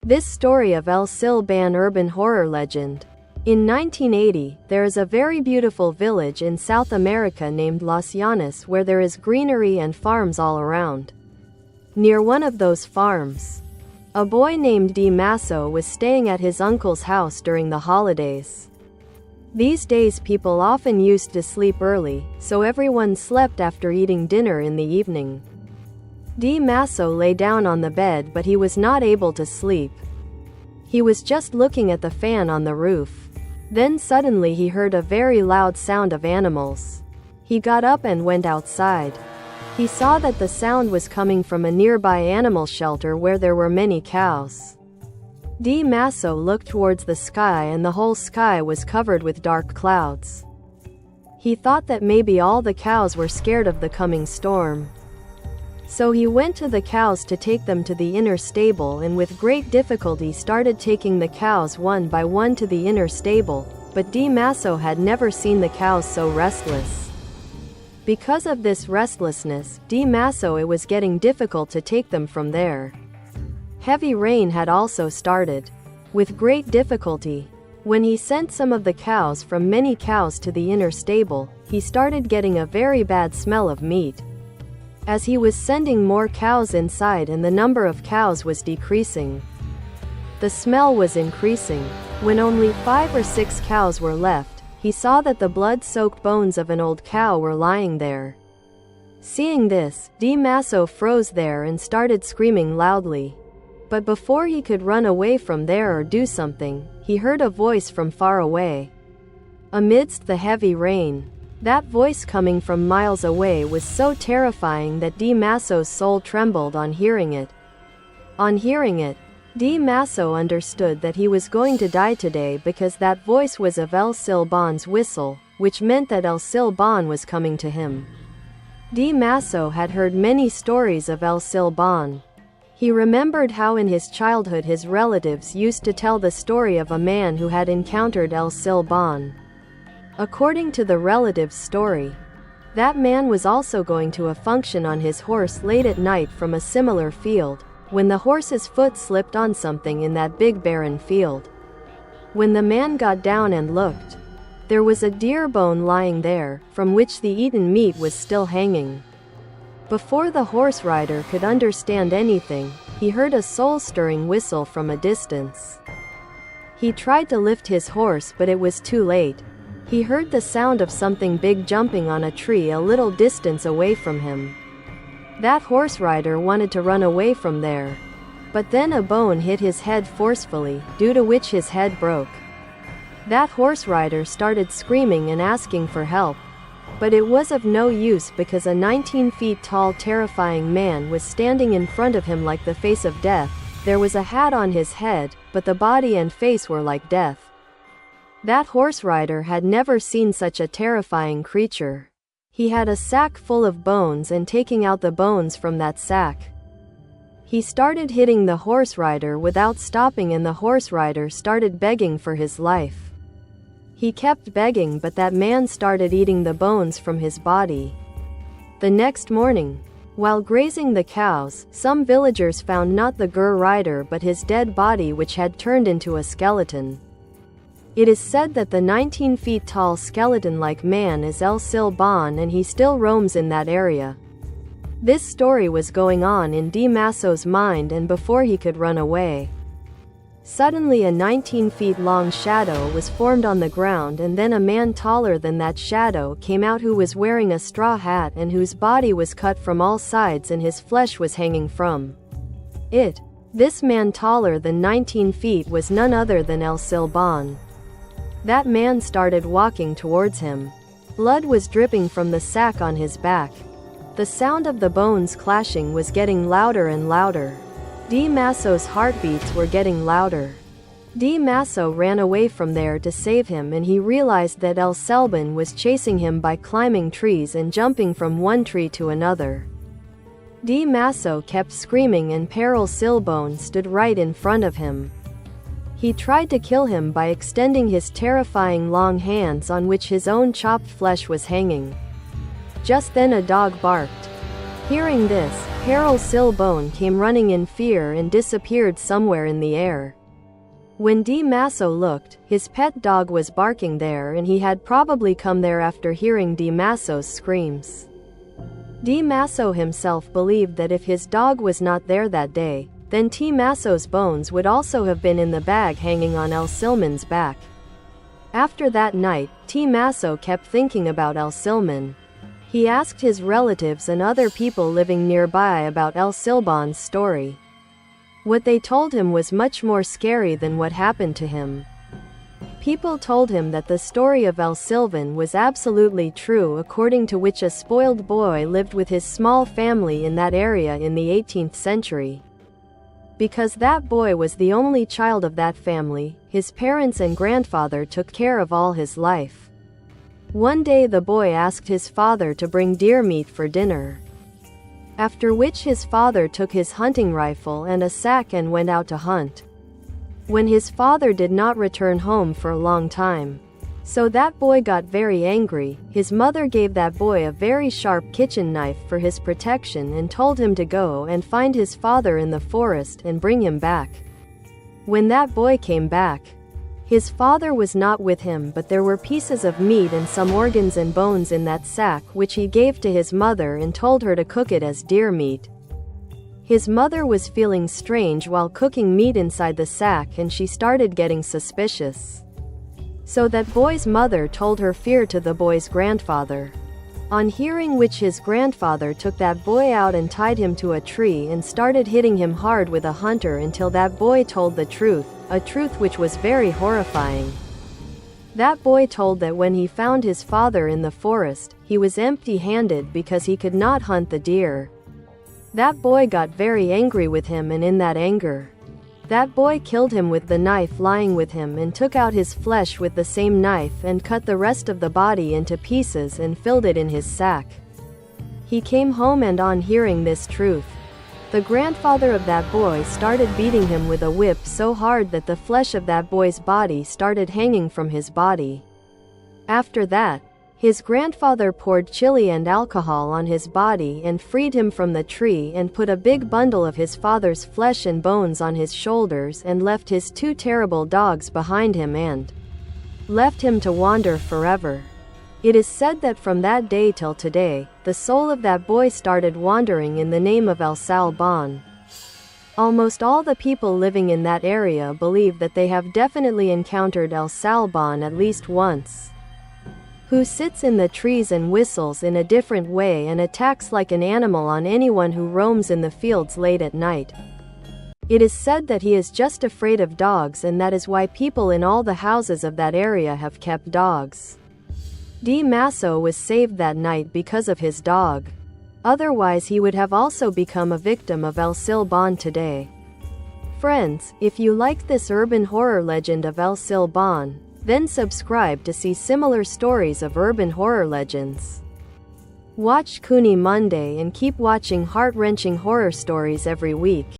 This story of El Silbon urban horror legend. In 1980, there is a very beautiful village in South America named Los Llanos where there is greenery and farms all around. Near one of those farms, a boy named Di Masso was staying at his uncle's house during the holidays. These days people often used to sleep early, so everyone slept after eating dinner in the evening. Di Masso lay down on the bed but he was not able to sleep. He was just looking at the fan on the roof. Then suddenly he heard a very loud sound of animals. He got up and went outside. He saw that the sound was coming from a nearby animal shelter where there were many cows. Di Masso looked towards the sky and the whole sky was covered with dark clouds. He thought that maybe all the cows were scared of the coming storm. So he went to the cows to take them to the inner stable and with great difficulty started taking the cows one by one to the inner stable, but Di Masso had never seen the cows so restless. Because of this restlessness, Di Masso it was getting difficult to take them from there. Heavy rain had also started. With great difficulty, when he sent some of the cows from many cows to the inner stable, he started getting a very bad smell of meat. As he was sending more cows inside and the number of cows was decreasing, the smell was increasing. When only 5 or 6 cows were left, he saw that the blood-soaked bones of an old cow were lying there. Seeing this, Di Masso froze there and started screaming loudly. But before he could run away from there or do something, he heard a voice from far away. Amidst the heavy rain, that voice coming from miles away was so terrifying that Di Masso's soul trembled on hearing it. On hearing it, Di Masso understood that he was going to die today because that voice was of El Silbon's whistle, which meant that El Silbon was coming to him. Di Masso had heard many stories of El Silbon. He remembered how in his childhood his relatives used to tell the story of a man who had encountered El Silbon. According to the relative's story, that man was also going to a function on his horse late at night from a similar field, when the horse's foot slipped on something in that big barren field. When the man got down and looked, there was a deer bone lying there, from which the eaten meat was still hanging. Before the horse rider could understand anything, he heard a soul-stirring whistle from a distance. He tried to lift his horse but it was too late. He heard the sound of something big jumping on a tree a little distance away from him. That horse rider wanted to run away from there. But then a bone hit his head forcefully, due to which his head broke. That horse rider started screaming and asking for help. But it was of no use because a 19 feet tall terrifying man was standing in front of him like the face of death. There was a hat on his head, but the body and face were like death. That horse rider had never seen such a terrifying creature. He had a sack full of bones and taking out the bones from that sack, he started hitting the horse rider without stopping and the horse rider started begging for his life. He kept begging but that man started eating the bones from his body. The next morning, while grazing the cows, some villagers found not the Gur rider but his dead body which had turned into a skeleton. It is said that the 19 feet tall skeleton-like man is El Silbon and he still roams in that area. This story was going on in Di Masso's mind and before he could run away, suddenly a 19 feet long shadow was formed on the ground and then a man taller than that shadow came out who was wearing a straw hat and whose body was cut from all sides and his flesh was hanging from it. This man taller than 19 feet was none other than El Silbon. That man started walking towards him. Blood was dripping from the sack on his back. The sound of the bones clashing was getting louder and louder. Di Masso's heartbeats were getting louder. Di Masso ran away from there to save him and he realized that El Silbon was chasing him by climbing trees and jumping from one tree to another. Di Masso kept screaming and El Silbon stood right in front of him. He tried to kill him by extending his terrifying long hands on which his own chopped flesh was hanging. Just then a dog barked. Hearing this, Silbon came running in fear and disappeared somewhere in the air. When Di Masso looked, his pet dog was barking there, and he had probably come there after hearing Di Masso's screams. Di Masso himself believed that if his dog was not there that day, then Di Masso's bones would also have been in the bag hanging on Silmon's back. After that night, Di Masso kept thinking about Silbon. He asked his relatives and other people living nearby about Silbon's story. What they told him was much more scary than what happened to him. People told him that the story of Silbon was absolutely true, according to which a spoiled boy lived with his small family in that area in the 18th century. Because that boy was the only child of that family, his parents and grandfather took care of all his life. One day the boy asked his father to bring deer meat for dinner. After which his father took his hunting rifle and a sack and went out to hunt. When his father did not return home for a long time, so that boy got very angry, his mother gave that boy a very sharp kitchen knife for his protection and told him to go and find his father in the forest and bring him back. When that boy came back, his father was not with him, but there were pieces of meat and some organs and bones in that sack, which he gave to his mother and told her to cook it as deer meat. His mother was feeling strange while cooking meat inside the sack, and she started getting suspicious. So that boy's mother told her fear to the boy's grandfather. On hearing which, his grandfather took that boy out and tied him to a tree and started hitting him hard with a hunter until that boy told the truth, a truth which was very horrifying. That boy told that when he found his father in the forest, he was empty-handed because he could not hunt the deer. That boy got very angry with him, and in that anger, that boy killed him with the knife lying with him and took out his flesh with the same knife and cut the rest of the body into pieces and filled it in his sack. He came home, and on hearing this truth, the grandfather of that boy started beating him with a whip so hard that the flesh of that boy's body started hanging from his body. After that, his grandfather poured chili and alcohol on his body and freed him from the tree and put a big bundle of his father's flesh and bones on his shoulders and left his two terrible dogs behind him and left him to wander forever. It is said that from that day till today, the soul of that boy started wandering in the name of Silbon. Almost all the people living in that area believe that they have definitely encountered Silbon at least once, who sits in the trees and whistles in a different way and attacks like an animal on anyone who roams in the fields late at night. It is said that he is just afraid of dogs, and that is why people in all the houses of that area have kept dogs. Di Masso was saved that night because of his dog. Otherwise he would have also become a victim of Silbon today. Friends, if you liked this urban horror legend of Silbon, then subscribe to see similar stories of urban horror legends. Watch Kuni Monday and keep watching heart-wrenching horror stories every week.